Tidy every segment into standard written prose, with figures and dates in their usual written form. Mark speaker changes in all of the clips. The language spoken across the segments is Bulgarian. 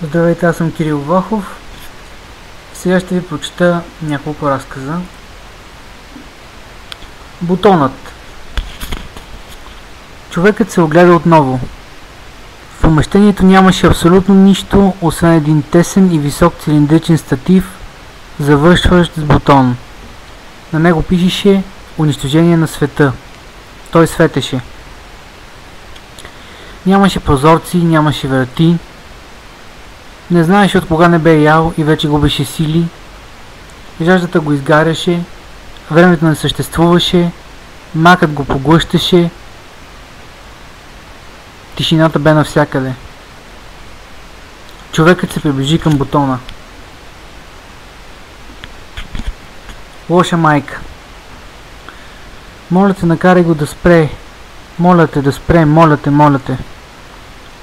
Speaker 1: Здравейте, аз съм Кирил Вахов. Сега ще ви прочета няколко разказа. Бутонът. Човекът се огледа отново. В помещението нямаше абсолютно нищо, освен един тесен и висок цилиндричен статив, завършващ с бутон. На него пишеше "Унищожение на света". Той светеше. Нямаше прозорци, нямаше врати. Не знаеше от кога не бе ял и вече губеше сили. Жаждата го изгаряше, времето не съществуваше, макът го поглъщаше. Тишината бе навсякъде. Човекът се приближи към бутона. Лоша майка. Моля те, накарай го да спре. Моля те да спре, моля те, моля те.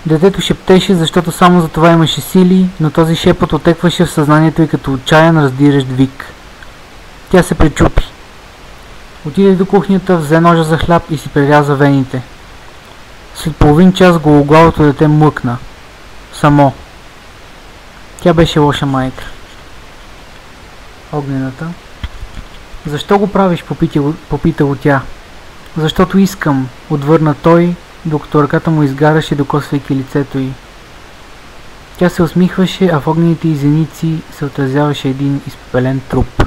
Speaker 1: Детето шептеше, защото само за това имаше сили, но този шепот отекваше в съзнанието й като отчаян раздиращ вик. Тя се пречупи. Отиде до кухнята, взе ножа за хляб и си преряза вените. След половин час гологлавото дете млъкна. Само. Тя беше лоша майка. Огнената. Защо го правиш, попита го тя. Защото искам, отвърна той, докато ръката му изгаряше, докосвайки лицето й. Тя се усмихваше, а в огнените й зеници се отразяваше един изпепелен труп.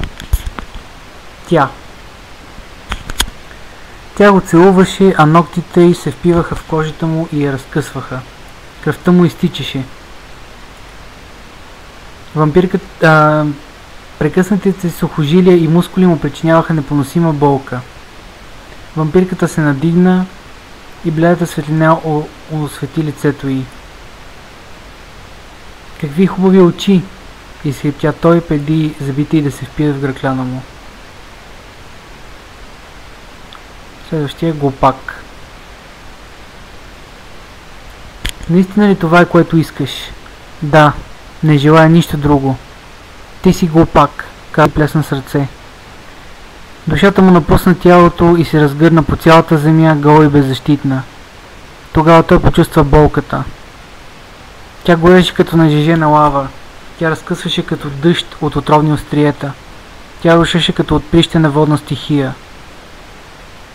Speaker 1: Тя го целуваше, а ногтите й се впиваха в кожата му и я разкъсваха. Кръвта му изтичаше. Прекъснатите сухожилия и мускули му причиняваха непоносима болка. Вампирката се надигна и бледата светлина освети лицето й. Какви хубави очи! Изхриптя той преди зъбите й да се впият в гръкляна му. Следващия глупак. Наистина ли това е, което искаш? Да, не желая нищо друго. Ти си глупак, каза плесна с ръце. Душата му напусна тялото и се разгърна по цялата земя, гола и беззащитна. Тогава той почувства болката. Тя гореше като нажежена лава. Тя разкъсваше като дъжд от отровни остриета. Тя рушеше като отприщена водна стихия.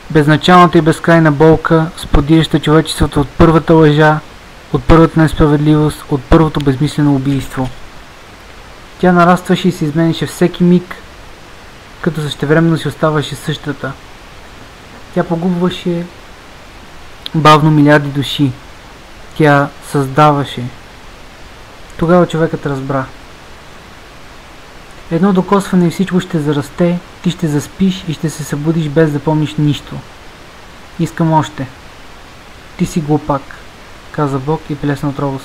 Speaker 1: Безначалната и безкрайна болка, сподираща човечеството от първата лъжа, от първата несправедливост, от първото безмислено убийство. Тя нарастваше и се изменяше всеки миг, като същевременно си оставаше същата. Тя погубваше бавно милиарди души. Тя създаваше. Тогава човекът разбра. Едно докосване и всичко ще зарасте, ти ще заспиш и ще се събудиш без да помниш нищо. Искам още. Ти си глупак, каза Бог и плесна отново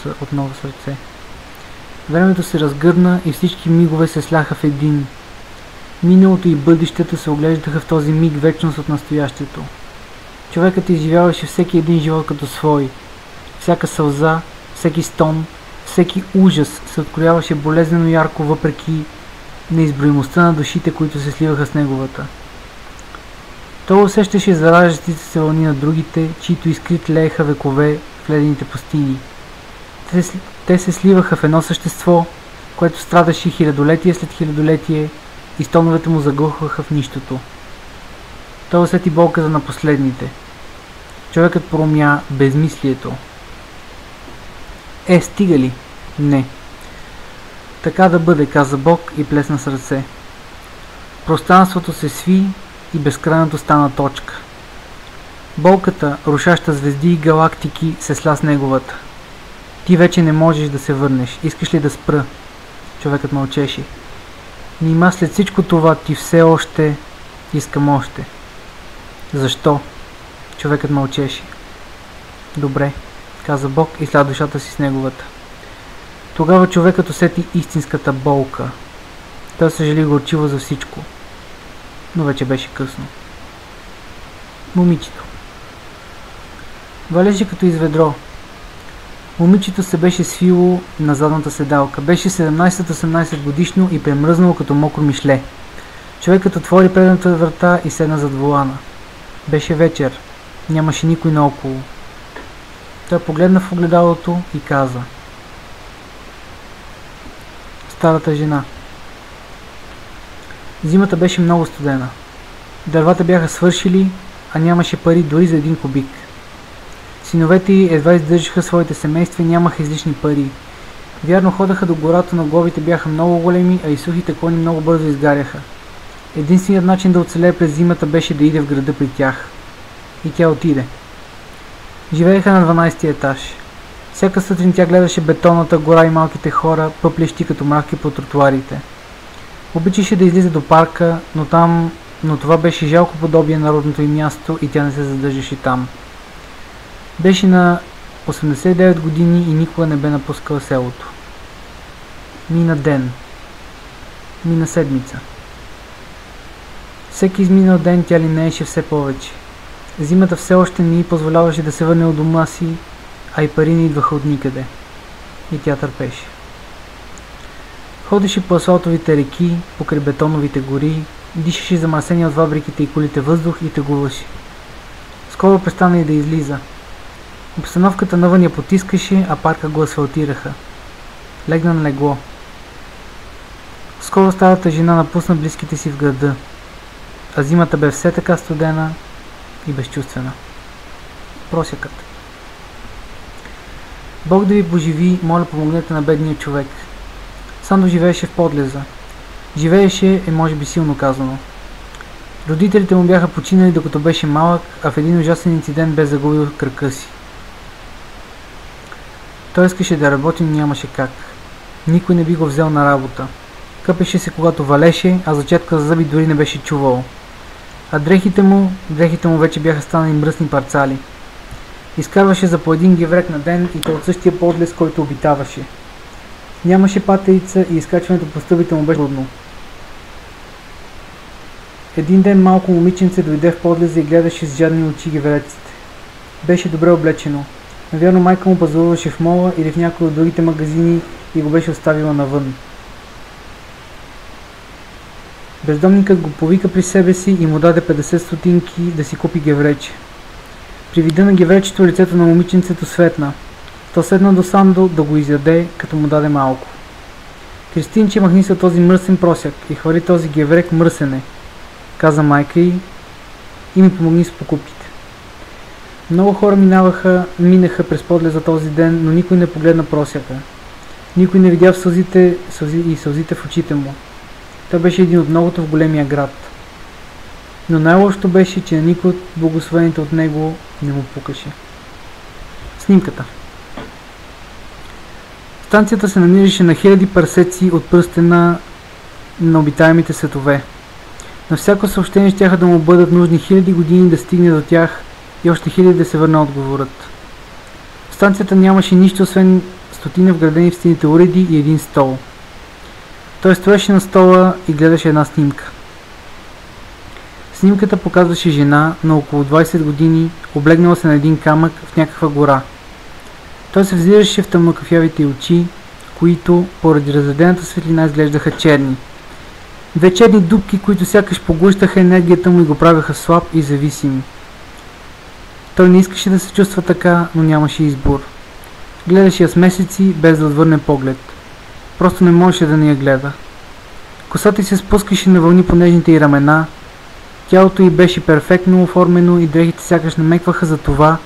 Speaker 1: сърце. Времето се разгърна и всички мигове се сляха в един. Миналото и бъдещето се оглеждаха в този миг вечност от настоящето. Човекът изживяваше всеки един живот като свой. Всяка сълза, всеки стон, всеки ужас се открояваше болезнено ярко въпреки неизброимостта на душите, които се сливаха с неговата. Той усещаше зараждащите се вълни на другите, чието искри тлееха векове в ледените пустини. Те се сливаха в едно същество, което страдаше хилядолетие след хилядолетие и стоновете му заглъхваха в нищото. Той усети болката на последните. Човекът проумя безмислието. Стига ли? Не. Така да бъде, каза Бог и плесна с ръце. Пространството се сви и безкрайното стана точка. Болката, рушаща звезди и галактики, се сля с неговата. Ти вече не можеш да се върнеш. Искаш ли да спра? Човекът мълчеше. Нима след всичко това ти все още искам още. Защо? Човекът мълчеше. Добре, каза Бог и сля душата си с неговата. Тогава човекът усети истинската болка. Той съжали горчиво за всичко. Но вече беше късно. Момичето. Валеше като из ведро. Момичето се беше свило на задната седалка. Беше 17-18 годишно и премръзнало като мокро мишле. Човекът отвори предната врата и седна зад волана. Беше вечер. Нямаше никой наоколо. Той погледна в огледалото и каза: старата жена. Зимата беше много студена. Дървата бяха свършили, а нямаше пари дори за един кубик. Синовете й едва издържаха своите семейства и нямаха излишни пари. Вярно ходаха до гората, но глобите бяха много големи, а и сухите клони много бързо изгаряха. Единственият начин да оцелее през зимата беше да иде в града при тях. И тя отиде. Живееха на 12-ти етаж. Всяка сутрин тя гледаше бетонната гора и малките хора, пъплещи като мравки по тротуарите. Обичаше да излиза до парка, но това беше жалко подобие на родното им място и тя не се задържаше там. Беше на 89 години и никога не бе напускала селото. Мина ден. Мина седмица. Всеки изминал ден тя линееше все повече. Зимата все още не й позволяваше да се върне от дома си, а и пари не идваха от никъде. И тя търпеше. Ходеше по асфалтовите реки, покрай бетоновите гори, дишаше замърсения от фабриките и колите въздух и тъгуваше. Скоро престана и да излиза. Обстановката навън я потискаше, а парка го асфалтираха. Легна на легло. Скоро старата жена напусна близките си в града, а зимата бе все така студена и безчувствена. Просякът. Бог да ви поживи, моля помогнете на бедния човек. Сандо живееше в подлеза. Живееше може би силно казано. Родителите му бяха починали докато беше малък, а в един ужасен инцидент бе загубил кръка си. Той искаше да работи, но нямаше как. Никой не би го взел на работа. Къпеше се когато валеше, а за четка за зъби дори не беше чувал. А дрехите му вече бяха станали мръсни парцали. Изкарваше за по един геврек на ден и то от същия подлез, който обитаваше. Нямаше патерица и изкачването по стълбите му беше трудно. Един ден малко момиченце дойде в подлеза и гледаше с жадни очи гевреците. Беше добре облечено. Навярно майка му пазаруваше в мола или в някои от другите магазини и го беше оставила навън. Бездомникът го повика при себе си и му даде 50 стотинки да си купи геврече. При вида на гевречето лицето на момиченцето светна. То седна до Сандо да го изяде, като му даде малко. Кристинче махни се този мръсен просяк и хвали този геврек мръсене, каза майка й и ми помогни с покупките. Много хора минаха през подлеза този ден, но никой не погледна просяка. Никой не видя сълзите в очите му. Той беше един от многото в големия град. Но най-лошото беше, че на никой от благословените от него не му пукаше. Снимката. Станцията се намираше на хиляди парсеци от пръстена на обитаемите светове. На всяко съобщение щяха да му бъдат нужни хиляди години да стигне до тях и още хиляди да се върне отговорът. В станцията нямаше нищо, освен стотина вградени в стените уреди и един стол. Той стоеше на стола и гледаше една снимка. Снимката показваше жена на около 20 години, облегнала се на един камък в някаква гора. Той се взираше в тъмнокафявите очи, които поради разредената светлина изглеждаха черни. Две черни дупки, които сякаш поглъщаха енергията му и го правеха слаб и зависим. Той не искаше да се чувства така, но нямаше избор. Гледаше я с месеци, без да отвърне поглед. Просто не можеше да не я гледа. Косата й се спускаше на вълни по нежните й рамена, тялото й беше перфектно оформено и дрехите сякаш намекваха за това,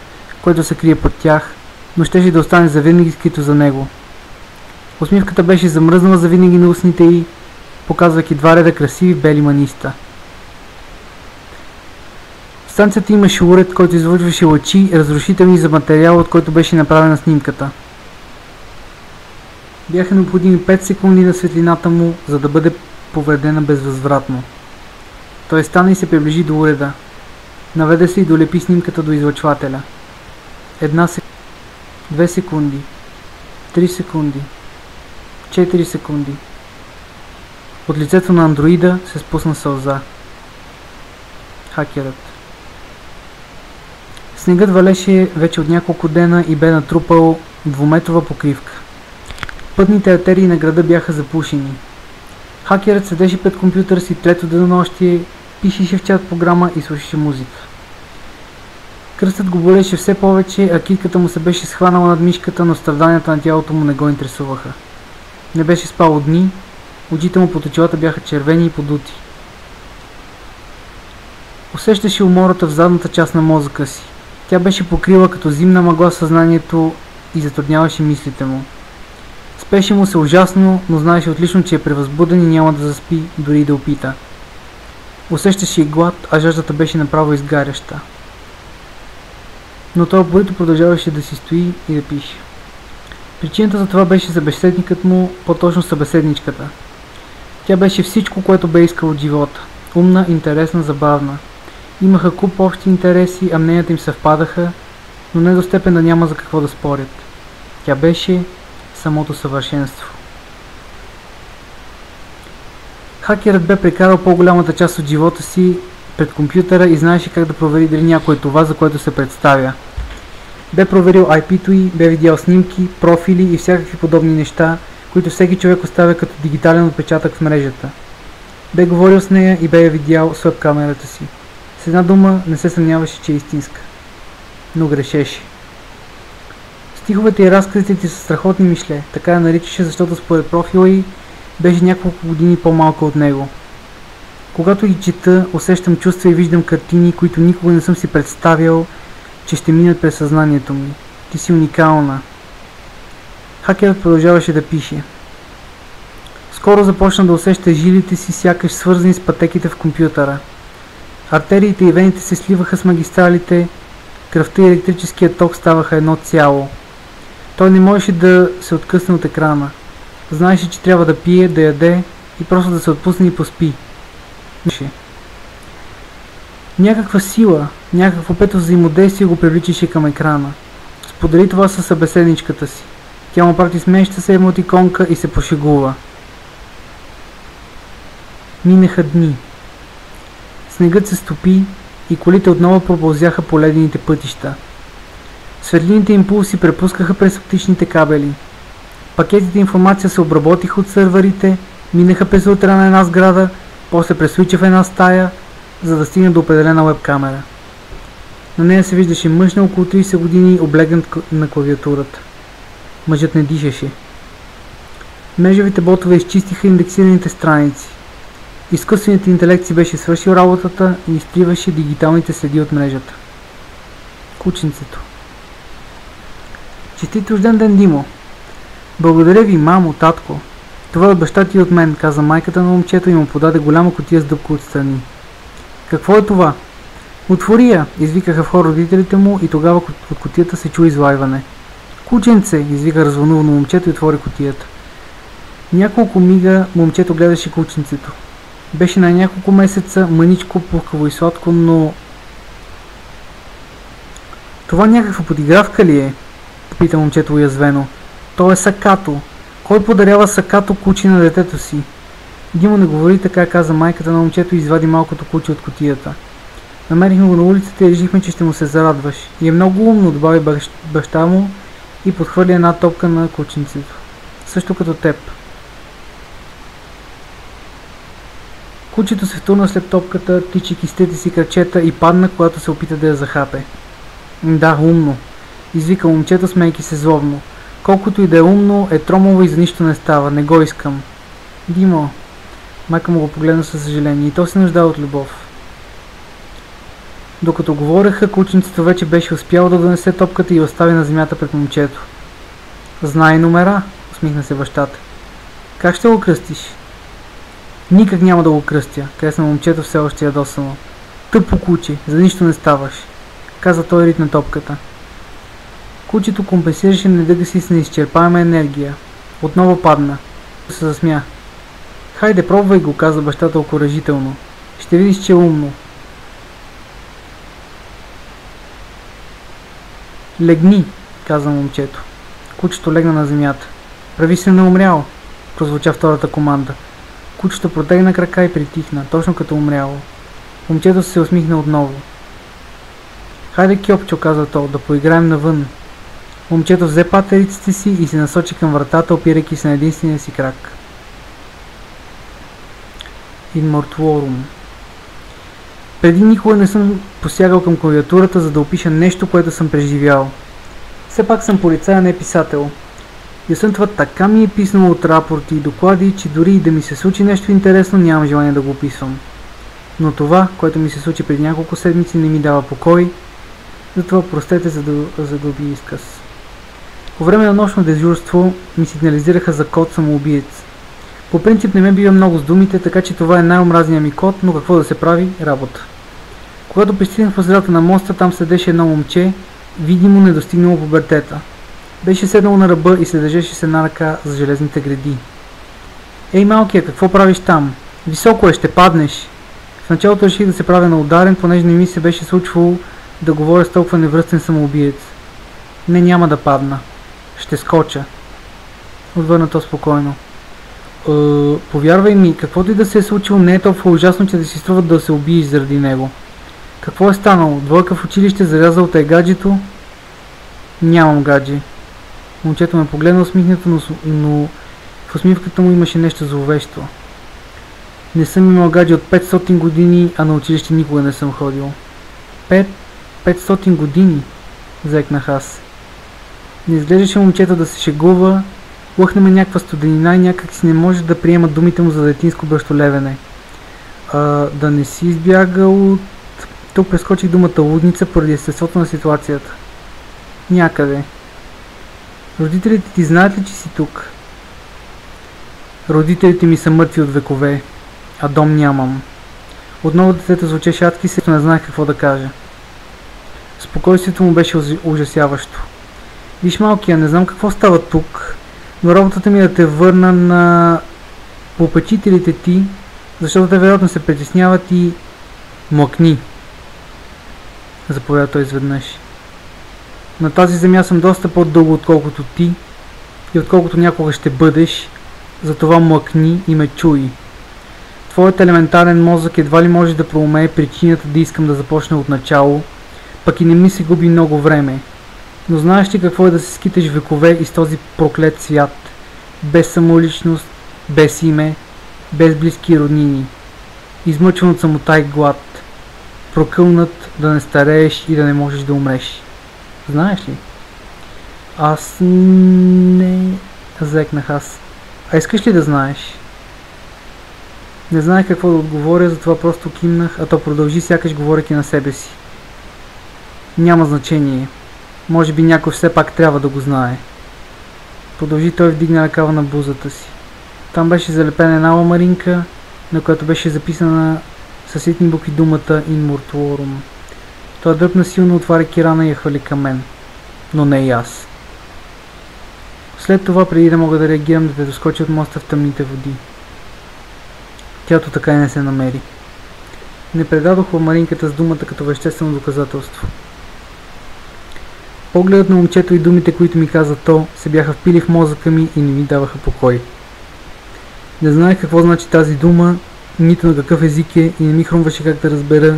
Speaker 1: което се крие под тях, но щеше да остане завинаги скрито за него. Усмивката беше замръзнала завинаги на устните й, показвайки два реда красиви бели маниста. В станцията имаше уред, който излъчваше лъчи, разрушителни за материала, от който беше направена снимката. Бяха необходими 5 секунди на светлината му, за да бъде повредена безвъзвратно. Той стана и се приближи до уреда. Наведе се и долепи снимката до излъчвателя. 1 секунда, 2 секунди, 3 секунди, 4 секунди. От лицето на андроида се спусна сълза. Хакерът. Снегът валеше вече от няколко дена и бе натрупал 2-метрова покривка. Пътните артерии на града бяха запушени. Хакерът седеше пред компютъра си трето денонощие, пишеше в чат програма и слушаше музика. Кръстът го болеше все повече, а китката му се беше схванала над мишката, но страданията на тялото му не го интересуваха. Не беше спал от дни, Очите му под очилата бяха червени и подути. Усещаше умората в задната част на мозъка си. Тя беше покрила като зимна мъгла съзнанието и затрудняваше мислите му. Спеше му се ужасно, но знаеше отлично, че е превъзбуден и няма да заспи, дори и да опита. Усещаше и глад, а жаждата беше направо изгаряща. Но той упорито продължаваше да си стои и да пише. Причината за това беше събеседникът му, по-точно събеседничката. Тя беше всичко, което бе искал от живота. Умна, интересна, забавна. Имаха куп общи интереси, а мненията им съвпадаха, но не до степен да няма за какво да спорят. Тя беше самото съвършенство. Хакерът бе прекарал по-голямата част от живота си пред компютъра и знаеше как да провери дали някой е това, за което се представя. Бе проверил IP-то й, бе видял снимки, профили и всякакви подобни неща, които всеки човек оставя като дигитален отпечатък в мрежата. Бе говорил с нея и бе я видял с веб-камерата си. С една дума не се съмняваше, че е истинска. Но грешеше. Стиховете и разказите ти са страхотни, мишле, така я наричаше, защото според профила й беше няколко години по-малка от него. Когато ги чета, усещам чувства и виждам картини, които никога не съм си представял, че ще минат през съзнанието ми. Ти си уникална. Хакерът продължаваше да пише. Скоро започна да усеща жилите си, сякаш свързани с пътеките в компютъра. Артериите и вените се сливаха с магистралите, кръвта и електрическият ток ставаха едно цяло. Той не можеше да се откъсне от екрана. Знаеше, че трябва да пие, да яде и просто да се отпусне и поспи. Някаква сила, някакво пето взаимодействие го привличаше към екрана. Сподели това със събеседничката си. Тя му прати смееща се емотиконка и се пошегува. Минаха дни. Снегът се стопи и колите отново пропълзяха по ледените пътища. Светлините импулси препускаха през оптичните кабели. Пакетите информация се обработиха от сървърите, минаха през рутера на една сграда, после през свича в една стая, за да стигне до определена веб-камера. На нея се виждаше мъж на около 30 години, облегнат на клавиатурата. Мъжът не дишаше. Мрежовите ботове изчистиха индексираните страници. Изкуственият интелект си беше свършил работата и изтриваше дигиталните следи от мрежата. Кученцето. Честит рожден ден, Димо! Благодаря ви, мамо, татко. Това е от баща ти и от мен, каза майката на момчето и му подаде голяма кутия с дъбка отстрани. Какво е това? Отвори я, извикаха в хор родителите му и тогава от кутията се чу извайване. Кученце, извика развълнувано момчето и отвори кутията. Няколко мига момчето гледаше кученцето. Беше на няколко месеца, мъничко, пухкаво и сладко, но... Това някаква подигравка ли е? Попита момчето уязвено. То е Сакато. Кой подарява Сакато куче на детето си? Димо не говори така, каза майката на момчето и извади малкото куче от кутията. Намерихме го на улицата и решихме, че ще му се зарадваш. И е много умно, добави баща му и подхвърли една топка на кученцето. Също като теб. Кучето се втурна след топката, тичайки с трите си крачета и падна, когато се опита да я захапе. Да, умно, извика момчето, смейки се злобно. Колкото и да е умно, е тромаво и за нищо не става, не го искам. Димо, майка му го погледна със съжаление, и то се нуждае от любов. Докато говореха, кученцето вече беше успяло да донесе топката и остави на земята пред момчето. Знае номера, усмихна се бащата. Как ще го кръстиш? Никак няма да го кръстя, кресна момчето все още ядосано. Тъпо куче, за нищо не ставаш, каза той ритна топката. Кучето компенсираше недъга си с неизчерпаема енергия. Отново падна. Се засмя. Хайде, пробвай го, каза бащата окуражително. Ще видиш, че е умно. Легни, каза момчето. Кучето легна на земята. Прави се неумрял, прозвуча втората команда. Кучето протегна крака и притихна, точно като умряло. Момчето се усмихна отново. Хайде, Кьопчо, каза то, да поиграем навън. Момчето взе патериците си и се насочи към вратата, опирайки се на единствения си крак. In mortuorum. Преди никога не съм посягал към клавиатурата, за да опиша нещо, което съм преживял. Все пак съм полицай, а не писател. И освен това така ми е писано от рапорти и доклади, че дори и да ми се случи нещо интересно, нямам желание да го описвам. Но това, което ми се случи преди няколко седмици, не ми дава покой, затова простете за дълги изказ. По време на нощно дежурство ми сигнализираха за код самоубиец. По принцип не ме бива много с думите, така че това е най-омразният ми код, но какво да се прави? Работа. Когато пристигнах по средата на моста, там седеше едно момче, видимо недостигнало пубертета. Беше седнало на ръба и се държеше с една ръка за железните греди. Ей, малкия, какво правиш там? Високо е, ще паднеш. В началото реших да се правя на ударен, понеже не ми се беше случвало да говоря с толкова невръстен самоубиец. Не, няма да падна. Ще скоча. Отвърна то спокойно. Повярвай ми, каквото и да се е случило, не е толкова ужасно, че да си струва да се убиеш заради него. Какво е станало? Двойка в училище, зарязал те гаджето? Нямам гадже. Момчето ме погледна усмихнато, но в усмивката му имаше нещо зловещо. Не съм имал гадже от 500 години, а на училище никога не съм ходил. 500 години, заекнах аз. Не изглеждаше момчето да се шегува, лъхна ме някаква студенина и някак си не може да приема думите му за детинско бръщолевене. Да не си избягал от... Тук прескочих думата лудница поради естеството на ситуацията. Някъде. Родителите ти знаят ли, че си тук? Родителите ми са мъртви от векове, а дом нямам. Отново детето звучеше адски, сето не знаех какво да кажа. Спокойствието му беше ужасяващо. Виж, малкия, не знам какво става тук, но работата ми е да те върна на попечителите ти, защото те вероятно се притесняват и... Млъкни. Заповяда той изведнъж. На тази земя съм доста по-дълго, отколкото ти и отколкото някога ще бъдеш, затова млъкни и ме чуй. Твоят елементарен мозък едва ли може да проумее причината да искам да започна от начало, пък и не ми се губи много време. Но знаеш ли какво е да се скиташ векове из този проклет свят, без самоличност, без име, без близки и роднини, измъчен от самота и глад, прокълнат да не старееш и да не можеш да умреш. Знаеш ли? Аз не... Заекнах аз. А искаш ли да знаеш? Не знаех какво да отговоря, затова просто кимнах, а то продължи сякаш говорейки на себе си. Няма значение. Може би някой все пак трябва да го знае. Продължи той, вдигна ръкава на бузата си. Там беше залепена една ламаринка, на която беше записана със ситни букви думата In Mortuorum. Той дръпна силно, отваряйки рана и я хвърли към мен. Но не и аз. След това, преди да мога да реагирам, детето скочи от моста в тъмните води. Тялото така и не се намери. Не предадох ламаринката с думата като веществено доказателство. Погледът на момчето и думите, които ми каза то, се бяха впили в мозъка ми и не ми даваха покой. Не знаех какво значи тази дума, нито на какъв език е и не ми хрумваше как да разбера,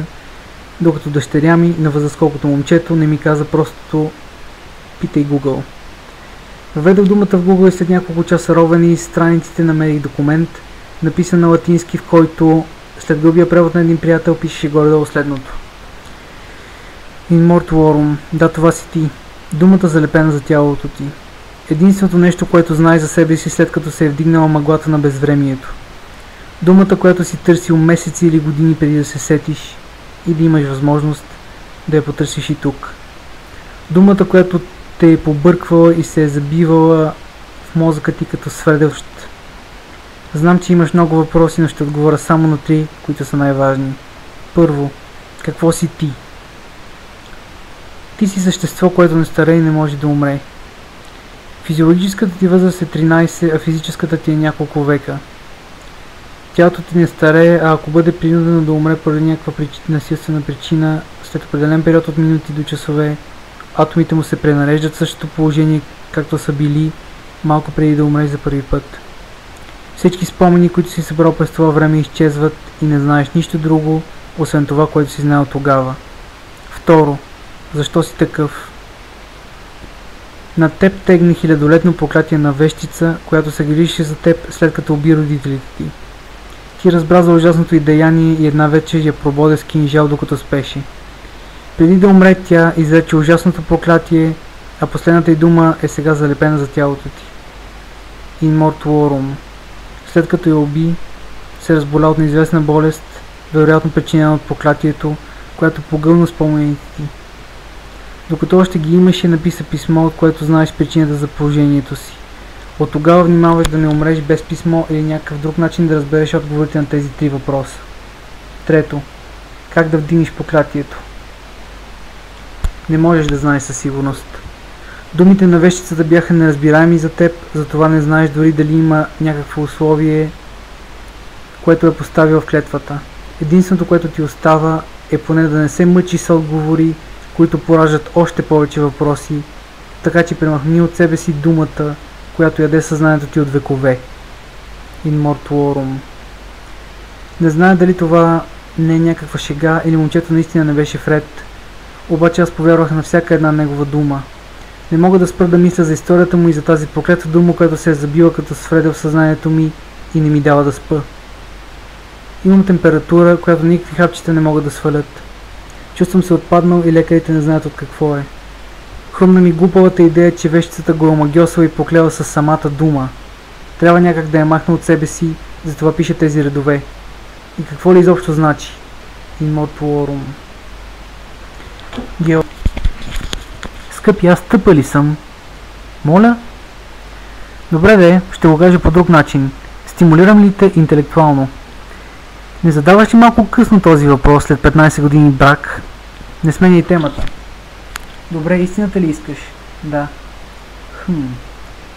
Speaker 1: докато дъщеря ми, на възраст колкото момчето, не ми каза просто питай Google. Въведох думата в Google и след няколко часа ровене из страниците намерих документ, написан на латински, в който след гълбия превод на един приятел пишеше горе-долу следното. In Mortuorum, да, това си ти, думата залепена за тялото ти. Единственото нещо, което знаеш за себе си, след като се е вдигнала мъглата на безвремието. Думата, която си търсил месеци или години преди да се сетиш и да имаш възможност да я потърсиш и тук. Думата, която те е побърквала и се е забивала в мозъка ти като свредещ. Знам, че имаш много въпроси, но ще отговоря само на 3, които са най-важни. Първо, какво си ти? Ти си същество, което не старее и не може да умре. Физиологическата ти възраст е 13, а физическата ти е няколко века. Тялото ти не старее, а ако бъде принудено да умре поради някаква насилствена причина, след определен период от минути до часове, атомите му се пренареждат в същото положение, както са били малко преди да умре за първи път. Всички спомени, които си събрал през това време, изчезват и не знаеш нищо друго, освен това, което си знаел тогава. Второ, защо си такъв? На теб тегне хилядолетно проклятие на вещица, която се грижеше за теб след като уби родителите ти. Ти разбра за ужасното й деяние и една вечер я прободе с кинжал, докато спеше. Преди да умре, тя изрече ужасното проклятие, а последната й дума е сега залепена за тялото ти. in mortuorum. След като я уби, се разболя от неизвестна болест, вероятно причинена от проклятието, която погълна спомените ти. Докато още ги имаше, написа писмо, от което знаеш причината за положението си. От тогава внимаваш да не умреш без писмо или някакъв друг начин да разбереш отговорите на тези 3 въпроса. Трето. Как да вдигнеш проклятието? Не можеш да знаеш със сигурност. Думите на вещицата бяха неразбираеми за теб, затова не знаеш дори дали има някакво условие, което е поставил в клетвата. Единственото, което ти остава, е поне да не се мъчи с отговори, които пораждат още повече въпроси, така че премахни от себе си думата, която яде съзнанието ти от векове. In mortuorum. Не зная дали това не е някаква шега или момчето наистина не беше вред, обаче аз повярвах на всяка една негова дума. Не мога да спра да мисля за историята му и за тази проклета дума, която се е забила като свредел в съзнанието ми и не ми дава да спа. Имам температура, която никакви хапчета не могат да свалят. Чувствам се отпаднал и лекарите не знаят от какво е. Хрумна ми глупавата идея, че вещицата го омагьосва и поклева с самата дума. Трябва някак да я махна от себе си, затова пише тези редове. И какво ли изобщо значи? In mortuorum. Гео. Скъпи, аз тъпа ли съм? Моля? Добре де, ще го кажа по друг начин. Стимулирам ли те интелектуално? Не задаваш ли малко късно този въпрос след 15 години брак? Не сменяй темата. Добре, истината ли искаш? Да.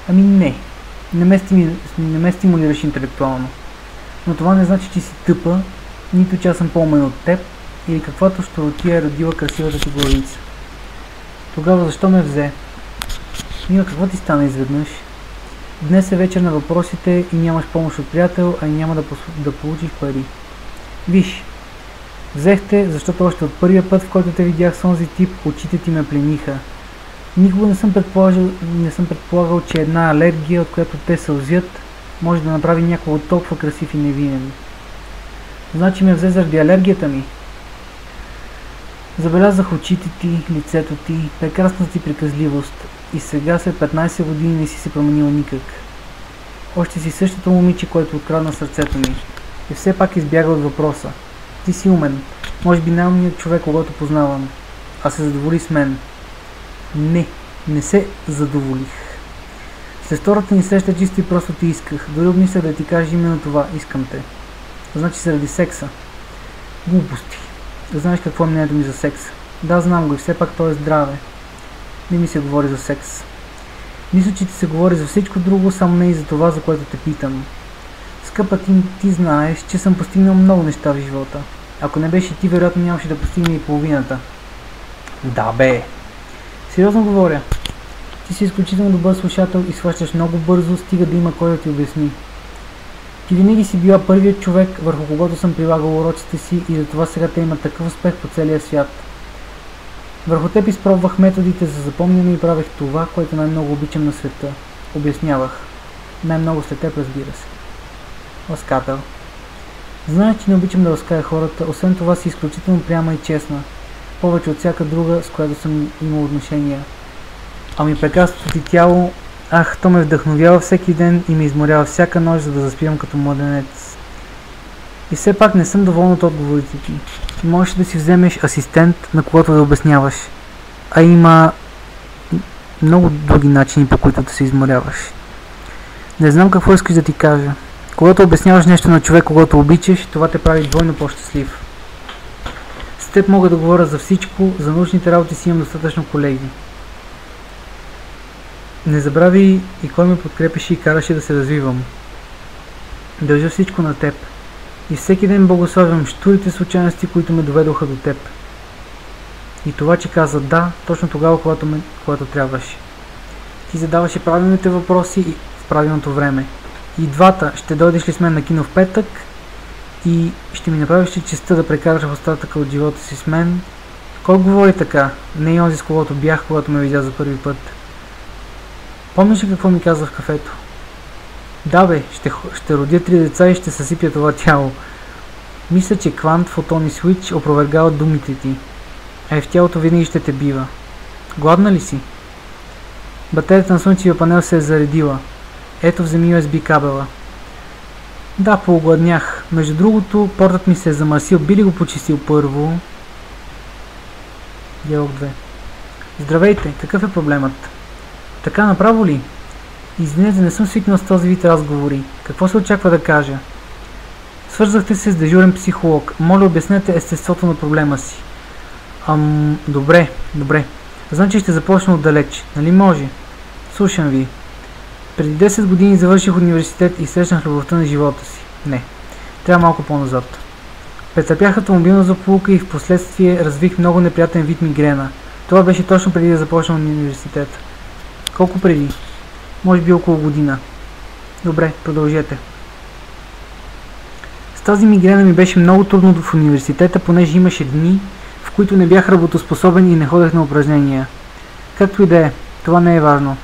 Speaker 1: Ами не. Не ме стимулираш интелектуално. Но това не значи, че си тъпа, нито че аз съм по-умен от теб, или каквато щуротия е родила красивата ти главица. Тогава защо ме взе? Мила, какво ти стана изведнъж? Днес е вечер на въпросите и нямаш помощ от приятел, а и няма да получиш пари. Виж, взехте, защото още от първия път, в който те видях с онзи тип, очите ти ме плениха. Никога не съм предполагал, че една алергия, от която те сълзят, може да направи някого толкова красив и невинен. Значи ме взе заради алергията ми. Забелязах очите ти, лицето ти, прекрасната ти приказливост и сега след 15 години не си се променила никак. Още си същото момиче, което открадна сърцето ми. И все пак избяга от въпроса. Ти си умен, може би най-умният човек, когато познавам, а се задоволи с мен. Не се задоволих. След втората ни среща чисто и просто ти исках, дори обмислях да ти кажа именно това, искам те. Значи заради секса. Глупости. Знаеш какво е мнението ми за секс? Да, знам го и все пак то е здраве. Не ми се говори за секс. Мисля, че ти се говори за всичко друго, само не и за това, за което те питам. Скъпа, ти знаеш, че съм постигнал много неща в живота. Ако не беше ти, вероятно нямаше да постигне и половината. Да бе. Сериозно говоря. Ти си изключително добър слушател и схващаш много бързо, стига да има кой да ти обясни. Ти винаги си била първият човек, върху когото съм прилагал уроците си и затова сега те имат такъв успех по целия свят. Върху теб изпробвах методите за запомняне и правех това, което най-много обичам на света. Обяснявах. Най-много след теб, разбира се. Ласкател. Знаеш, че не обичам да лаская хората, освен това си изключително пряма и честна. Повече от всяка друга, с която съм имал отношения. Ами прекрасното ти тяло, то ме вдъхновява всеки ден и ме изморява всяка нощ, за да заспивам като младенец. И все пак не съм доволна от отговорите ти. Можеш да си вземеш асистент, на когото да обясняваш. А има много други начини, по които да се изморяваш. Не знам какво искаш да ти кажа. Когато обясняваш нещо на човек, когато обичаш, това те прави двойно по-щастлив. С теб мога да говоря за всичко, за научните работи си имам достатъчно колеги. Не забрави и кой ме подкрепеше и караше да се развивам. Дължа всичко на теб. И всеки ден благославям щурите случайности, които ме доведоха до теб. И това, че каза да, точно тогава, когато трябваше. Ти задаваше правилните въпроси и в правилното време. И двата, ще дойдеш ли с мен на кино в петък и ще ми направиш ли честта да прекараш остатъка от живота си с мен? Кой говори така? Не и онзи, с когото бях, когато ме видя за първи път. Помниш ли какво ми каза в кафето? Да бе, ще родя 3 деца и ще съсипя това тяло. Мисля, че квант, фотон и свич опровергават думите ти. В тялото винаги ще те бива. Гладна ли си? Батерията на слънчевия панел се е заредила. Ето, вземи USB кабела. Да, поогладнях. Между другото, портът ми се е замърсил. Би ли го почистил първо? Диалог 2. Здравейте, какъв е проблемът? Така направо ли? Извинете, не съм свикнал с този вид разговори. Какво се очаква да кажа? Свързахте се с дежурен психолог. Моля, обяснете естеството на проблема си. Добре. Значи ще започна отдалеч. Нали може? Слушам ви. Преди 10 години завърших университет и срещнах любовта на живота си. Не. Трябва малко по-назад. Претърпях автомобилна злополука и в последствие развих много неприятен вид мигрена. Това беше точно преди да започна университета. Колко преди? Може би около година. Добре, продължете. С тази мигрена ми беше много трудно в университета, понеже имаше дни, в които не бях работоспособен и не ходех на упражнения. Както и да е, това не е важно.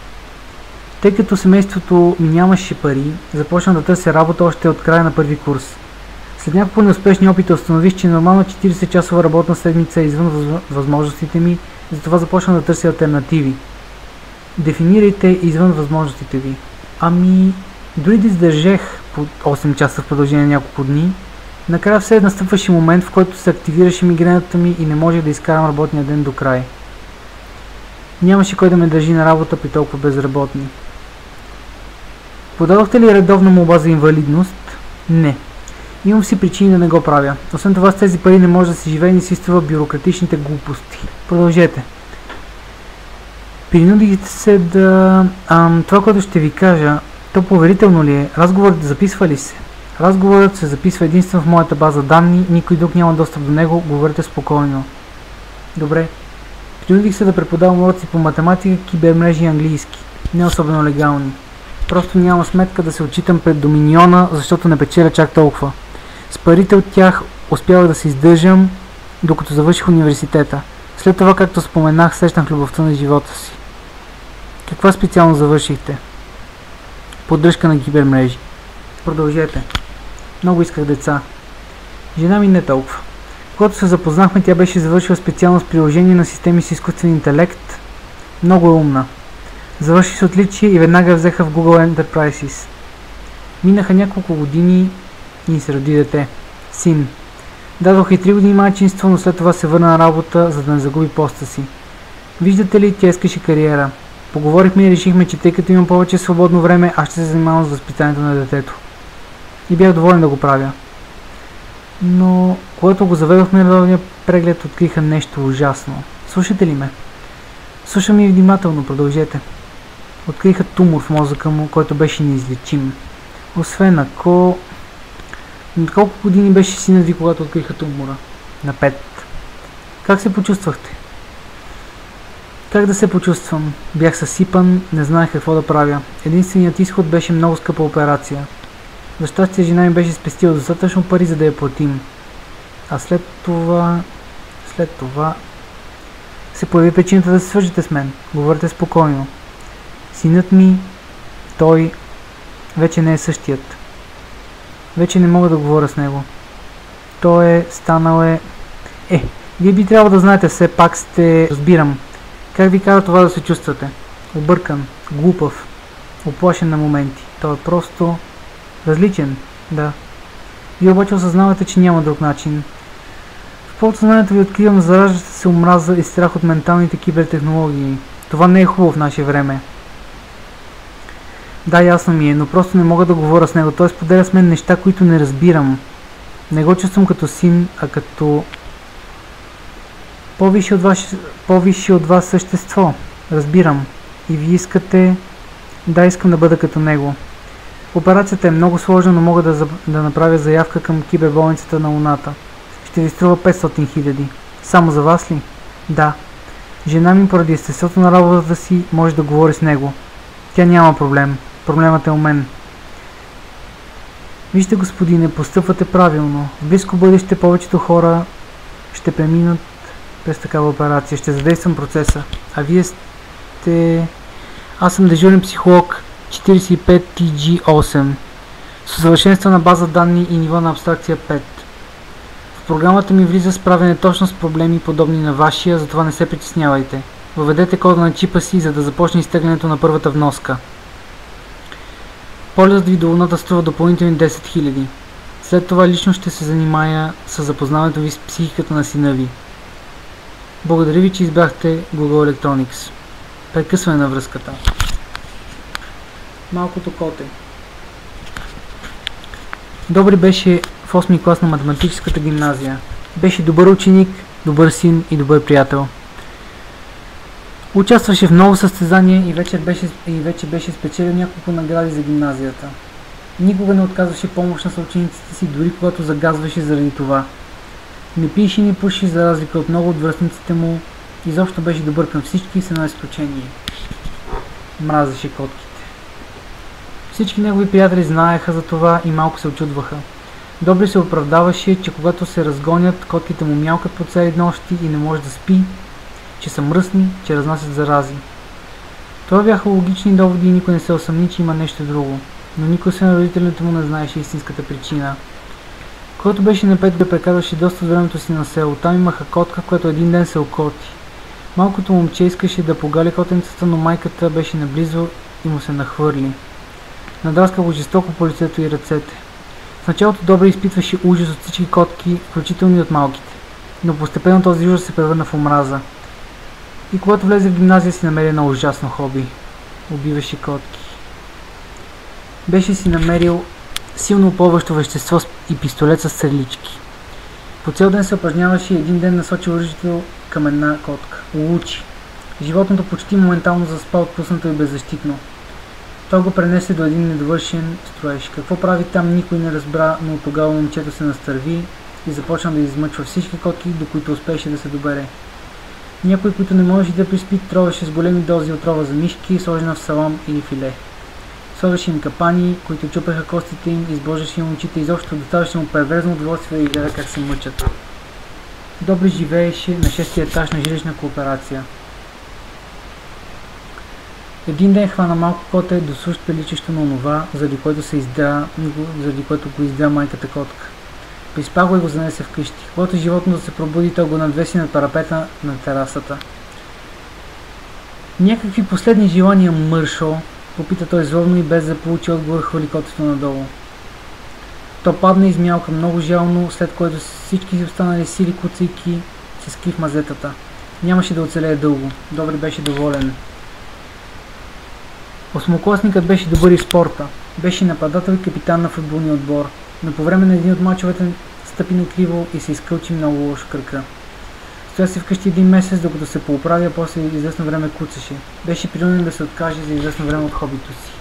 Speaker 1: Тъй като семейството ми нямаше пари, започнах да търся работа още от края на първи курс. След няколко неуспешни опита установих, че нормална 40-часова работна седмица е извън възможностите ми, затова започнах да търся алтернативи. Дефинирайте извън възможностите ви. Дори да издържах по 8 часа в продължение на няколко дни, накрая все настъпваше момент, в който се активираше мигрената ми и не можех да изкарам работния ден до край. Нямаше кой да ме държи на работа при толкова безработни. Подадохте ли редовна молба за инвалидност? Не. Имам си причини да не го правя. Освен това, с тези пари не може да се живее и не си струва бюрократичните глупости. Продължете. Принудихте се да... това, което ще ви кажа, то поверително ли е? Разговорът записва ли се? Разговорът се записва единствено в моята база данни, никой друг няма достъп до него, говорете спокойно. Добре. Принудих се да преподавам уроци по математика, кибермрежи и английски. Не особено легални. Просто няма сметка да се отчитам пред Доминиона, защото не печеля чак толкова. С парите от тях успявах да се издържам, докато завърших университета. След това, както споменах, срещнах любовта на живота си. Каква специално завършихте? Поддръжка на кибермрежи. Продължете. Много исках деца. Жена ми не толкова. Когато се запознахме, тя беше завършила специално с приложение на системи с изкуствен интелект. Много е умна. Завърши с отличие и веднага взеха в Google Enterprises. Минаха няколко години и ни се роди дете. Син. Дадох и 3 години майчинство, но след това се върна на работа, за да не загуби поста си. Виждате ли, тя искаше кариера. Поговорихме и решихме, че тъй като имам повече свободно време, аз ще се занимавам с възпитанието на детето. И бях доволен да го правя. Но, когато го заведохме на редовния преглед, откриха нещо ужасно. Слушате ли ме? Слушам и внимателно, продължете. Откриха тумор в мозъка му, който беше неизлечим. Освен ако... На колко години беше синът ви, когато откриха тумора? На 5. Как се почувствахте? Как да се почувствам? Бях съсипан, не знаех какво да правя. Единственият изход беше много скъпа операция. За щастие, жена ми беше спестила достатъчно пари, за да я платим. А след това се появи причината да се свържете с мен. Говорете спокойно. Синът ми, той вече не е същият. Вече не мога да говоря с него. Той станал. Вие би трябвало да знаете, все пак сте... Разбирам. Как ви кара това да се чувствате? Объркан, глупав, оплашен на моменти. Той е просто различен, да. Вие обаче осъзнавате, че няма друг начин. В подсъзнанието ви откривам зараждаща се омраза и страх от менталните кибертехнологии. Това не е хубаво в наше време. Да, ясно ми е, но просто не мога да говоря с него. Той споделя с мен неща, които не разбирам. Не го чувствам като син, а като по-висше от вас същество. Разбирам. И ви искате... Да, искам да бъда като него. Операцията е много сложна, но мога да направя заявка към киберболницата на Луната. Ще ви струва 500 000. Само за вас ли? Да. Жена ми поради естеството на работата си може да говори с него. Тя няма проблем. Проблемът е у мен. Вижте, господине, постъпвате правилно. В близко бъдеще повечето хора ще преминат през такава операция. Ще задействам процеса. А вие сте... Аз съм дежурен психолог 45TG8 с усъвършенствана база данни и ниво на абстракция 5. В програмата ми влиза справяне точно с проблеми подобни на вашия, затова не се притеснявайте. Въведете кода на чипа си, за да започне изтеглянето на първата вноска. Полетът ви до Луната струва допълнителни 10 000. След това лично ще се занимая с запознаването ви с психиката на сина ви. Благодаря ви, че избрахте Google Electronics. Прекъсване на връзката. Малкото коте. Добри беше в 8-ми клас на математическата гимназия. Беше добър ученик, добър син и добър приятел. Участваше в много състезания и вече беше спечелил няколко награди за гимназията. Никога не отказваше помощ на съучениците си, дори когато загазваше заради това. Не пиеше и не пуши, за разлика от много от връстниците му. Изобщо беше добър към всички, с едно изключение. Мразеше котките. Всички негови приятели знаеха за това и малко се очудваха. Добре се оправдаваше, че когато се разгонят, котките му мялкат по цели нощи и не може да спи, че са мръсни, че разнасят зарази. Това бяха логични доводи и никой не се усъмни, че има нещо друго. Но никой освен родителите му не знаеше истинската причина. Когато беше на 5 години, прекарваше доста от времето си на село. Там имаха котка, която един ден се окоти. Малкото момче искаше да погали котенцата, но майката беше наблизо и му се нахвърли. Надраска го жестоко по лицето и ръцете. В началото Добре изпитваше ужас от всички котки, включително и от малките. Но постепенно този ужас се превърна в омраза. И когато влезе в гимназия, си намери едно ужасно хоби. Убиваше котки. Беше си намерил силно опълващо вещество и пистолет с стрелички. По цял ден се упражняваше и един ден насочи оръжието към една котка. Улучи. Животното почти моментално заспа, отпуснато и беззащитно. Той го пренесе до един недовършен строеж. Какво прави там, никой не разбра, но тогава момчето се настърви и започна да измъчва всички котки, до които успеше да се добере. Някой, които не можеше да приспи, тровеше с големи дози отрова за мишки, сложена в салам или филе. Сложеше им капани, които чупеха костите им, избожеше им очите, изобщо доставяше му перверзно удоволствие да гледа как се мъчат. Добре живееше на 6-ти етаж на жилищна кооперация. Един ден хвана малко коте, досущ приличащо на онова, заради което го издя майката котка. Приспа го и го занесе вкъщи. Когато животното се пробуди, той го надвеси над парапета на терасата. Някакви последни желания, мършо, попита той злобно и без да получи отговор, хвърли котето надолу. То падна и измялка много жално, след което всички си останали сили куцайки се скри в мазетата. Нямаше да оцелее дълго. Добре беше доволен. Осмокласникът беше добър и в спорта. Беше нападател и капитан на футболния отбор, но по време на един от мачовете стъпи накриво и се изкълчи много лошо кръка. Стоя се вкъщи един месец, докато се поуправи, а после известно време куцаше. Беше принуден да се откаже за известно време от хобито си.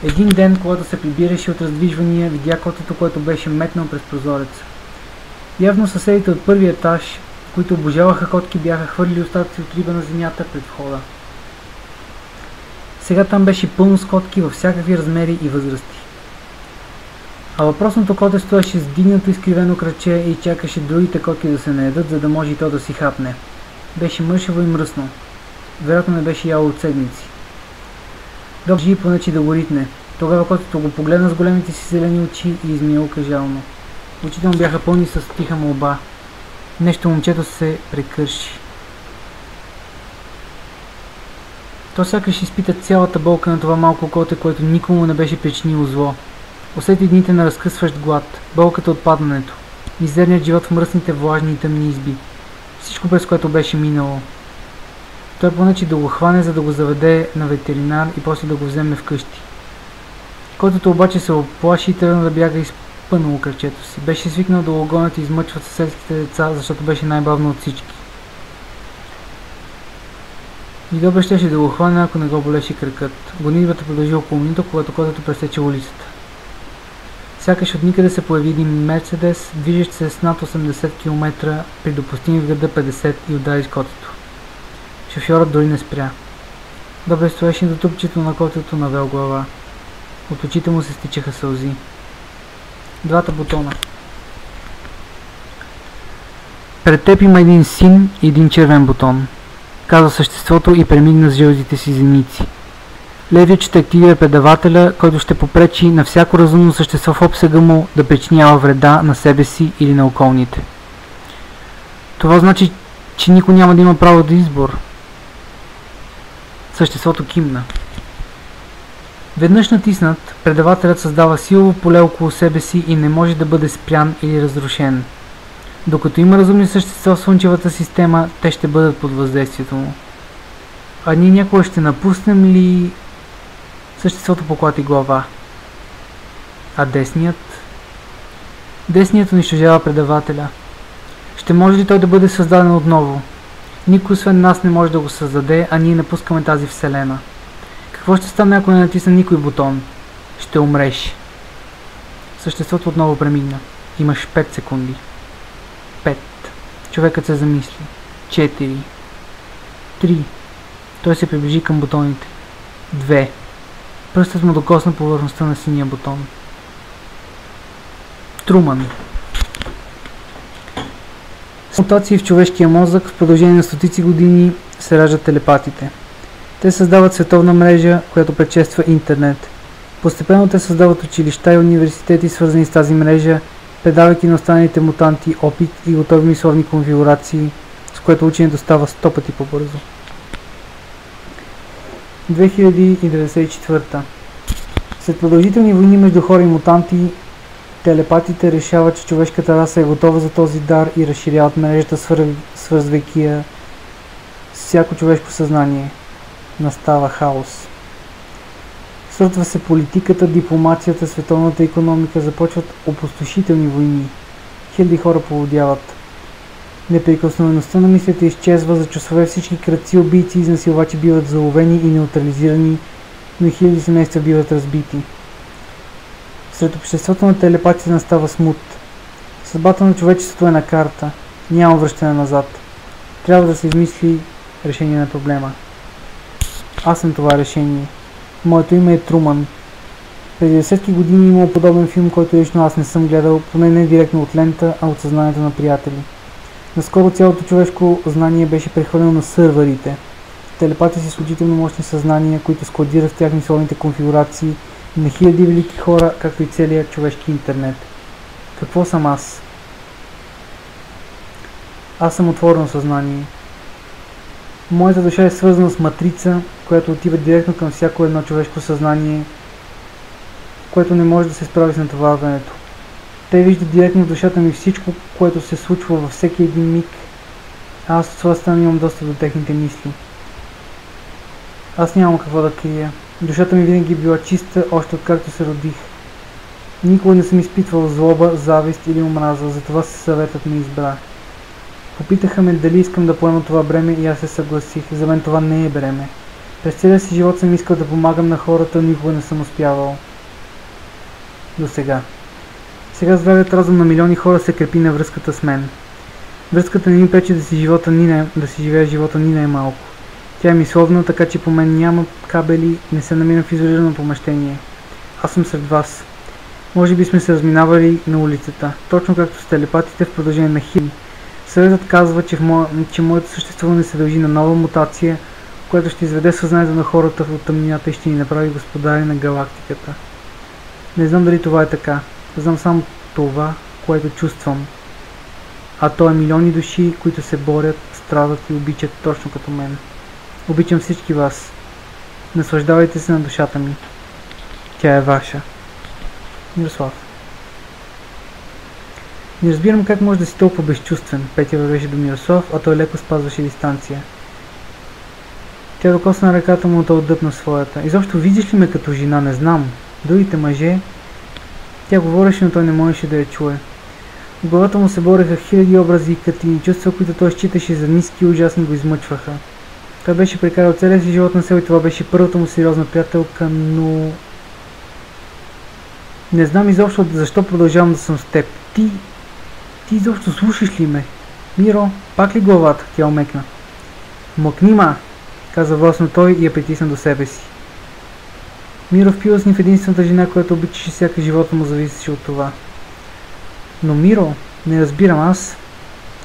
Speaker 1: Един ден, когато се прибираше от раздвижвания, видя котето, което беше метнал през прозореца. Явно съседите от първия етаж, които обожаваха котки, бяха хвърлили остатъци от риба на земята пред входа. Сега там беше пълно с котки във всякакви размери и възрасти. А въпросното коте стоеше с дигнато изкривено краче и чакаше другите котки да се наедат, за да може и то да си хапне. Беше мършево и мръсно. Вероятно не беше яло от седмици. Добре жи понечи да го ритне. Тогава котето го погледна с големите си зелени очи и измилка жално. Очите му бяха пълни с тиха молба. Нещо момчето се прекърши. То сякаш изпита цялата болка на това малко коте, което никому не беше причинило зло. Усети дните на разкъсващ глад, болката от падането, мизерният живот в мръсните, влажни и тъмни изби. Всичко, през което беше минало. Той понече да го хване, за да го заведе на ветеринар и после да го вземе вкъщи. Котето обаче се оплаши и тръгна да бяга изпънало кръчето си. Беше свикнал да го гонят и измъчват съседските деца, защото беше най-бавно от всички. И добре щеше да го хване, ако не го болеше кракът. Гонитбата продължи около минута, когато котето пресече улицата. Сякаш от никъде се появи един Мерцедес, движещ се с над 80 км при допустими в града 50 и удари с котето. Шофьорът дори не спря. Добре стоеше до тупчето на котето, навел глава. От очите му се стичаха сълзи. Двата бутона. Пред теб има един син и един червен бутон, каза съществото и премигна с жълтите си зеници. Левият ще активира предавателя, който ще попречи на всяко разумно същество в обсега му да причинява вреда на себе си или на околните. Това значи, че никой няма да има право да избор. Съществото кимна. Веднъж натиснат, предавателят създава силово поле около себе си и не може да бъде спрян или разрушен. Докато има разумни същества в Слънчевата система, те ще бъдат под въздействието му. А ние някога ще напуснем ли съществото поклати глава? А десният? Десният унищожава предавателя. Ще може ли той да бъде създаден отново? Никой освен нас не може да го създаде, а ние напускаме тази вселена. Какво ще стане, ако не натисна никой бутон? Ще умреш. Съществото отново премигна. Имаш 5 секунди. 5. Човекът се замисли. 4. 3. Той се приближи към бутоните. 2. Пръстът му докосна повърхността на синия бутон. Труман. С мутации в човешкия мозък в продължение на стотици години се раждат телепатите. Те създават световна мрежа, която предшества интернет. Постепенно те създават училища и университети, свързани с тази мрежа, предавайки на останалите мутанти опит и готови мисловни конфигурации, с което ученето става 100 пъти по-бързо. 2094. След продължителни войни между хора и мутанти, телепатите решават, че човешката раса е готова за този дар и разширяват мрежата, свързвайки я с всяко човешко съзнание. Настава хаос. Срутва се политиката, дипломацията, световната икономика, започват опустошителни войни. Хиляди хора поводяват. Неприкосновеността на мислите изчезва, за часове всички крадци, убийци и изнасилвачи биват заловени и неутрализирани, но и хиляди семейства биват разбити. Сред обществото на телепатите настава смут. Съдбата на човечеството е на карта. Няма връщане назад. Трябва да се измисли решение на проблема. Аз съм това решение. Моето име е Труман. Преди десетки години имал подобен филм, който лично аз не съм гледал, поне не директно от лента, а от съзнанието на приятели. Наскоро цялото човешко знание беше прехвърлено на сървърите. Телепати са изключително мощни съзнания, които складират в тях мисловните конфигурации на хиляди велики хора, както и целият човешки интернет. Какво съм аз? Аз съм отворено съзнание. Моята душа е свързана с матрица, която отива директно към всяко едно човешко съзнание, което не може да се справи с натоварването. Те виждат директно в душата ми всичко, което се случва във всеки един миг, а аз от своя страна имам достъп до техните мисли. Аз нямам какво да крия. Душата ми винаги е била чиста, още откакто се родих. Никога не съм изпитвал злоба, завист или омраза, затова съветът ми избра. Попитаха ме дали искам да поема това бреме и аз се съгласих. За мен това не е бреме. През целия си живот съм искал да помагам на хората, никога не съм успявал. До сега. Сега здравият разум на милиони хора се крепи на връзката с мен. Връзката не ми пречи да си живея живота ни най-малко. Тя е мисловна, така че по мен няма кабели, не се намирам в изолирано помещение. Аз съм сред вас. Може би сме се разминавали на улицата, точно както с телепатите в продължение на хиляди. Съветът казва, че моето съществуване се дължи на нова мутация, която ще изведе съзнанието на хората от тъмнината и ще ни направи господари на галактиката. Не знам дали това е така. Знам само това, което чувствам. А то е милиони души, които се борят, страдат и обичат точно като мен. Обичам всички вас. Наслаждавайте се на душата ми. Тя е ваша. Мирослав. Не разбирам как може да си толкова безчувствен. Петя вървеше до Мирослав, а той леко спазваше дистанция. Тя докосна ръката му, той отдъпна своята. Изобщо видиш ли ме като жена? Не знам. Другите мъже... Тя говореше, но той не можеше да я чуе. В главата му се бореха хиляди образи и картини, чувства, които той считаше за ниски и ужасни, го измъчваха. Той беше прекарал целия си живот на село и това беше първата му сериозна приятелка, но... Не знам изобщо защо продължавам да съм с теб. Ти изобщо слушаш ли ме? Миро, пак ли главата? Тя омекна. Мъкни, ма! Каза властно той и я притисна до себе си. Миро впива с ни в единствената жена, която обичаше, всяка живота му зависеше от това. Но Миро, не разбирам аз.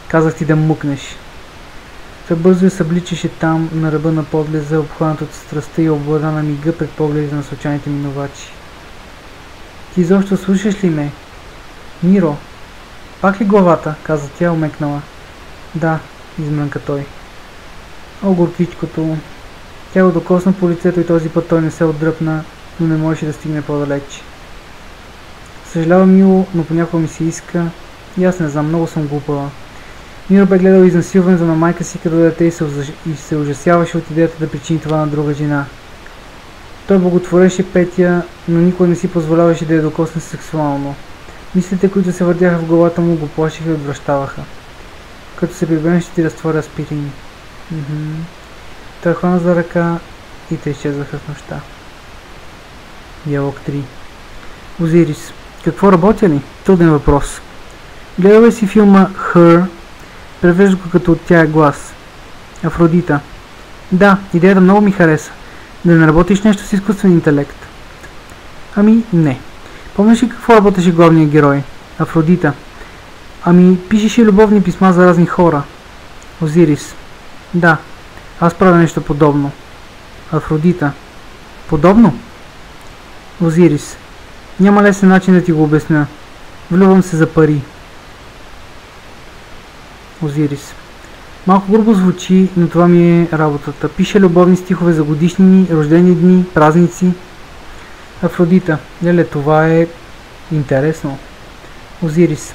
Speaker 1: Казах ти да мукнеш. Той бързо я събличаше там, на ръба на подлеза, обхванат от страстта и облада на мига пред погледи на случайните минувачи. Ти изобщо слушаш ли ме? Миро, пак ли главата? Каза тя, омекнала. Да, измрънка той. О, горкичкото. Тя го докосна по лицето и този път той не се отдръпна, но не можеше да стигне по-далеч. Съжалявам, Мило, но понякога ми се иска. И аз не знам, много съм глупава. Миро бе гледал изнасилването на майка си като дете и се ужасяваше от идеята да причини това на друга жена. Той благотвореше Петя, но никой не си позволяваше да я докосне сексуално. Мислите, които се въртяха в главата му, го плашиха и отвръщаваха. Като се прибере, ще ти разтворя аспирин. Той хвана за ръка и те изчезваха в нощта. Диалог 3. Озирис. Какво работя ли? Труден въпрос. Гледала си филма Her? Превежда го като от тя е глас. Афродита. Да, идеята много ми хареса. Да не работиш нещо с изкуствен интелект. Ами, не. Помниш ли какво работеше главният герой? Афродита. Ами, пишеше любовни писма за разни хора. Озирис. Да, аз правя нещо подобно. Афродита. Подобно? Озирис. Няма лесен начин да ти го обясня. Влюбвам се за пари. Озирис. Малко грубо звучи, но това ми е работата. Пише любовни стихове за годишнини, рождени дни, празници. Афродита. Леле, това е интересно. Озирис.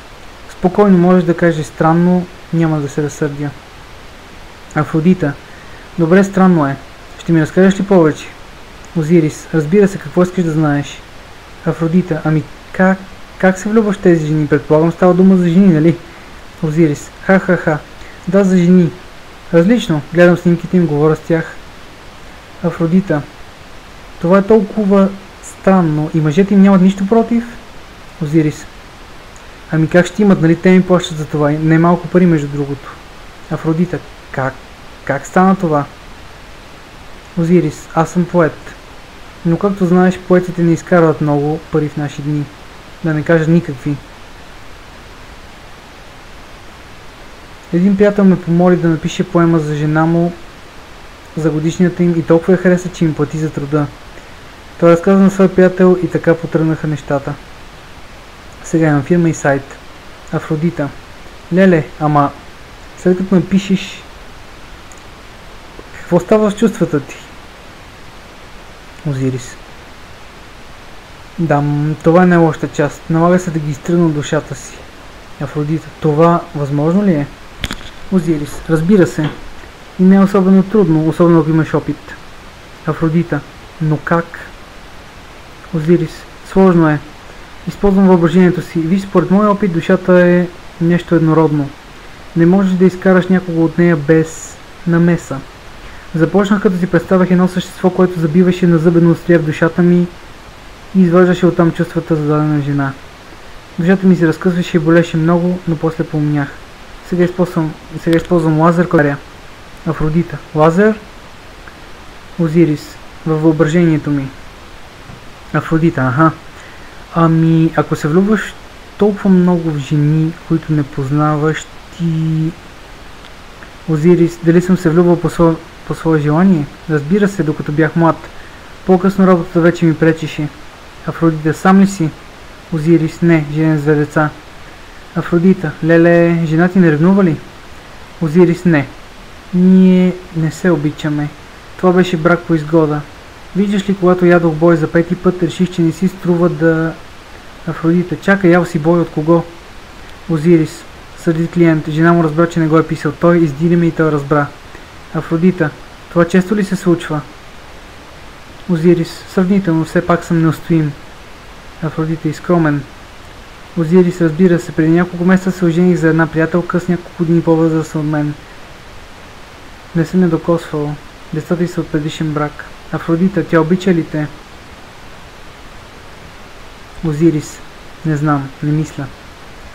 Speaker 1: Спокойно можеш да кажеш странно, няма да се разсърдя. Афродита. Добре, странно е. Ще ми разкажеш ли повече? Озирис. Разбира се, какво искаш да знаеш? Афродита. Ами как се влюбваш в тези жени? Предполагам става дума за жени, нали? Озирис. Ха-ха-ха. Да, за жени. Различно. Гледам снимките им, говоря с тях. Афродита. Това е толкова странно и мъжете им нямат нищо против? Озирис. Ами как ще имат, нали те ми плащат за това? Не малко пари, между другото. Афродита. Как стана това? Озирис. Аз съм поет. Но както знаеш, поетите не изкарват много пари в наши дни. Да не кажа никакви. Един приятел ме помоли да напише поема за жена му за годишнията им и толкова я хареса, че им плати за труда. Той разказа на своя приятел и така потръгнаха нещата. Сега имам фирма и сайт. Афродита. Леле, ама след като напишеш, какво става с чувствата ти? Озирис. Да, това не е лошата част. Налага се да ги изтръгна от душата си. Афродита. Това възможно ли е? Озирис. Разбира се. И не е особено трудно, особено ако имаш опит. Афродита. Но как? Озирис. Сложно е. Използвам въображението си. Виж, според моя опит душата е нещо еднородно. Не можеш да изкараш някого от нея без намеса. Започнах като си представях едно същество, което забиваше на зъбено острие в душата ми и изваждаше оттам чувствата за дадена жена. Душата ми се разкъсваше и болеше много, но после поумнях. Сега използвам лазер, който Афродита. Лазер? Озирис. Във въображението ми. Афродита, аха. Ами, ако се влюбваш толкова много в жени, които не познаваш, ти... Озирис, дали съм се влюбвал по свое желание? Разбира се, докато бях млад. По-късно работата вече ми пречеше. Афродита, сам ли си? Озирис, не, женен с две деца. Афродита, леле, жена ти не ревнува ли? Озирис, не. Ние не се обичаме. Това беше брак по изгода. Виждаш ли, когато ядох бой за пети път, реших, че не си струва да... Афродита, чакай, ял си бой от кого? Озирис, сърдит клиент. Жена му разбра, че не го е писал той, издири ме и той разбра. Афродита, това често ли се случва? Озирис, сравнително, все пак съм неустоим. Афродита, изкромен. Озирис, разбира се, преди няколко месеца се ожених за една приятелка с няколко дни по-възрастна от мен. Не съм я докосвал. Децата й са от предишен брак. Афродита, тя обича ли те? Озирис, не знам, не мисля.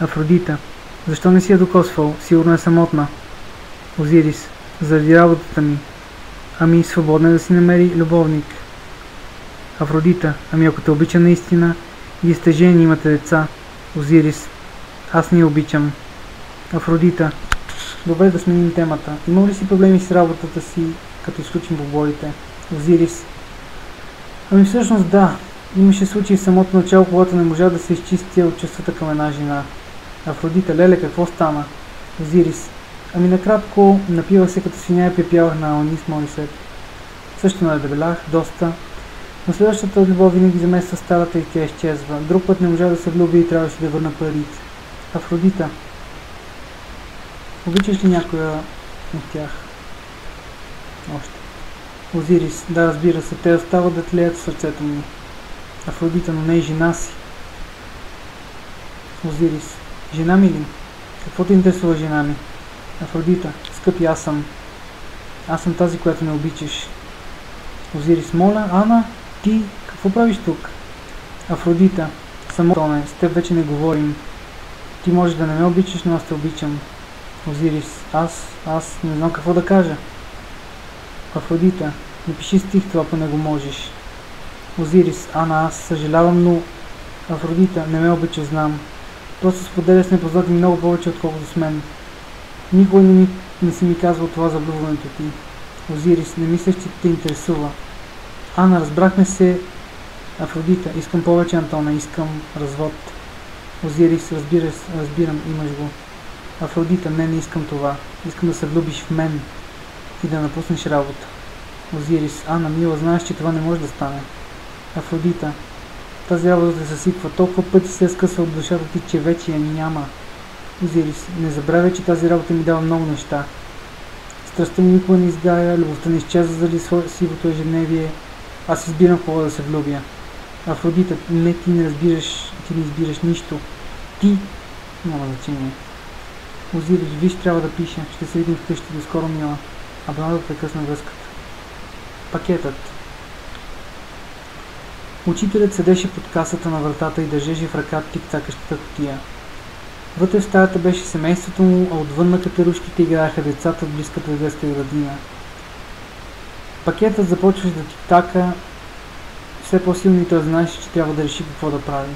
Speaker 1: Афродита, защо не си я докосвал? Сигурно е самотна. Озирис, заради работата ми. Ами, свободна е да си намери любовник. Афродита, ами ако те обича наистина, вие сте жени, имате деца. Озирис, аз не я обичам. Афродита, добре да сменим темата. Имал ли си проблеми с работата си, като изключим побоите? Озирис, ами всъщност да. Имаше случаи в самото начало, когато не можа да се изчистя от чувствата към една жена. Афродита, леле, какво стана? Озирис, ами накратко, напивах се като свиня и пепявах на Аланис Морисет. Също надебелях доста. Но следващата любов винаги замества старата и тя изчезва. Друг път не можа да се влюби и трябваше да върна парите. Афродита. Обичаш ли някоя от тях? Още. Озирис. Да, разбира се, те остават да тлеят в сърцето ми. Афродита, но не и жена си. Озирис. Жена ми ли? Какво те интересува жена ми? Афродита. Скъпи, аз съм. Аз съм тази, която не обичаш. Озирис. Моля, Ана, ти какво правиш тук? Афродита. Само Тоне, с теб вече не говорим. Ти можеш да не ме обичаш, но аз те обичам. Озирис. Аз не знам какво да кажа. Афродита. Напиши стих, това по него можеш. Озирис. Ана, аз съжалявам, но... Афродита. Не ме обичаш, знам. Просто споделя с непознати много повече, отколкото с мен. Никой не си ми казвал това за влюбването ти. Озирис. Не мислеш, че те интересува. Ана, разбрахме се. Афродита. Искам повече, Антона. Искам развод. Озирис. Разбирам, имаш го. Афродита. Не искам това. Искам да се влюбиш в мен и да напуснеш работа. Озирис. Ана, мила, знаеш, че това не може да стане. Афродита. Тази работа те съсипва. Толкова пъти се скъсва от душата ти, че вече я няма. Озирис. Не забравяй, че тази работа ми дава много неща. Страстта ми никога не изгая, любовта не изчезва заради сивото ежедневие. Аз избирам в кого да се влюбя. Афродита. Не, ти не избираш нищо. Ти няма значение. Озирис. Виж, трябва да пише. Ще се видим вкъщи. До скоро, мила. Абонатът прекъсна връзката. Пакетът. Учителят седеше под касата на вратата и държеше в ръка тик-такащата кутия. Вътре в стаята беше семейството му, а отвън на катерушките играеха децата от близката детска градина. Пакетът започваше да тик-така, все по-силно и той знаеше, че трябва да реши какво да прави.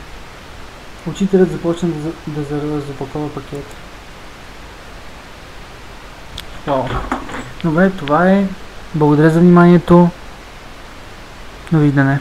Speaker 1: Учителят започна да запакова пакета. Вау. Добре, това е. Благодаря за вниманието. Довиждане.